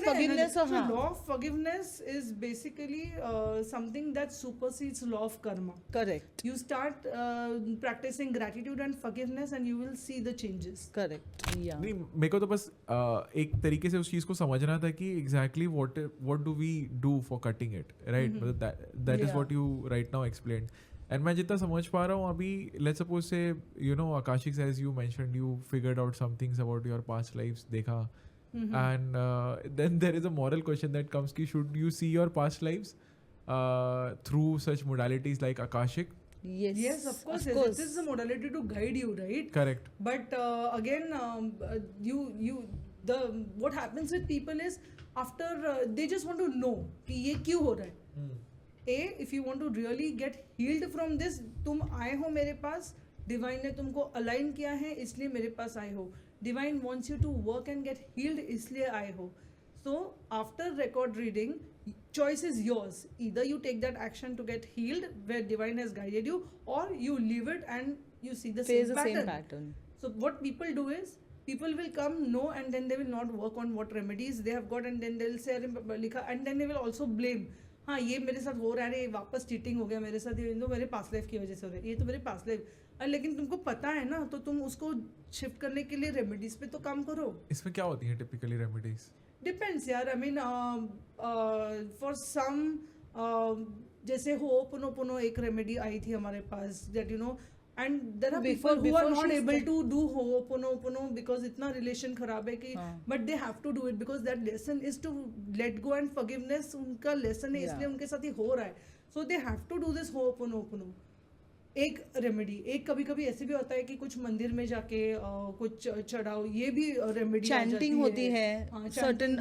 forgiveness or so law of forgiveness is basically something that supersedes law of karma. correct, You start practicing gratitude and forgiveness and you will see the changes. correct, yeah, नहीं मेरे को तो बस एक तरीके से उस चीज़ को समझना था कि exactly what do we do for cutting it right, मतलब that is what you right now explained. And मैं जितना समझ पा रहा हूँ अभी, let's suppose say you know Akashic as you mentioned you figured out some things about your past lives, देखा, and then there is a moral question that comes ki should you see your past lives through such modalities like Akashic? Yes, of course. It is a modality to guide you, right? Correct. But again, what happens with people is after they just want to know कि ये क्यों हो रहा है. If you want to really get healed from this, तुम आए हो मेरे पास, डिवाइन ने तुमको अलाइन किया है इसलिए मेरे पास आए हो. Divine wants you to work and get healed, इसलिए आए हो. So after record reading, choice is yours. Either you take that action to get healed, where divine has guided you, or you leave it and you see the same pattern. So what people do is, people will come, know, and then they will not work on what remedies they have got, and then they will say लिखा, and then they will also blame. हाँ ये मेरे साथ हो रहा है, वापस cheating हो गया मेरे साथ, ये मेरे पास्ट लाइफ की वजह से हो रहा है, ये तो मेरे पास्ट लाइफ. लेकिन तुमको पता है ना, तो तुम उसको शिफ्ट करने के लिए रेमेडीज पे तो काम करो. इसमें क्या होती है टिपिकली रेमेडीज? डिपेंड्स यार, आई मीन फॉर सम जैसे होपोनोपोनो एक रेमेडी आई थी हमारे पास, that you know, and there are people who are not able to do ho'oponopono because इतना रिलेशन खराब है कि, but they have to do it because that lesson is to let go and forgiveness उनका lesson है, इसलिए उनके साथ ही हो रहा है. So they have to do this ho'oponopono. एक रेमेडी. एक कभी कभी ऐसे भी होता है कि कुछ मंदिर में जाके कुछ चढ़ाओ, ये भी रेमेडी. chanting होती है certain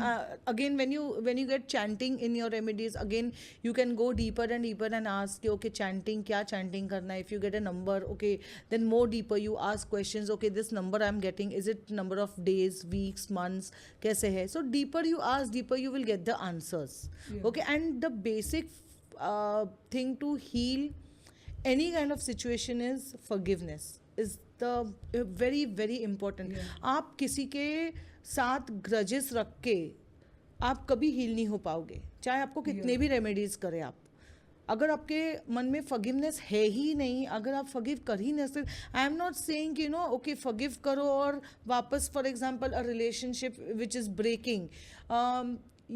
again when you get chanting in your remedies, again you can go deeper and deeper and ask कि okay chanting क्या chanting करना है. If you get a number, okay, then more deeper you ask questions. Okay, this number I'm getting, is it number of days, weeks, months, कैसे है? So deeper you ask, deeper you will get the answers. Okay, and the basic thing to heal any kind of situation is forgiveness, is the very very important. आप किसी के साथ grudges रख के आप कभी हील नहीं हो पाओगे, चाहे आपको कितने भी रेमेडीज करें आप. अगर आपके मन में फॉरगिवनेस है ही नहीं, अगर आप फॉरगिव कर ही नहीं सकते, I am not saying you know okay forgive करो और वापस for example a relationship which is breaking,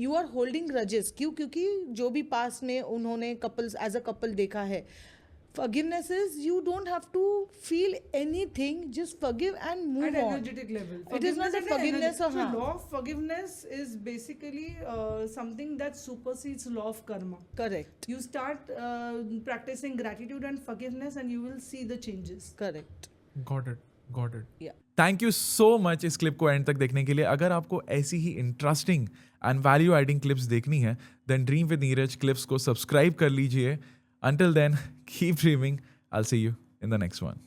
you are holding grudges. क्योंकि जो भी पास में उन्होंने कपल्स एज अ कपल देखा है, forgiveness is you don't have to feel anything, just forgive and move at on. Energetic level. It is not a forgiveness or so law of forgiveness is basically something that supersedes law of karma. Correct. You start practicing gratitude and forgiveness and you will see the changes. Correct. Got it. Yeah. Thank you so much इस clip को end तक देखने के लिए. अगर आपको ऐसी ही interesting and value adding clips देखनी है, then dream with Neeraj clips को सब्सक्राइब कर लीजिए. Until then, keep dreaming. I'll see you in the next one.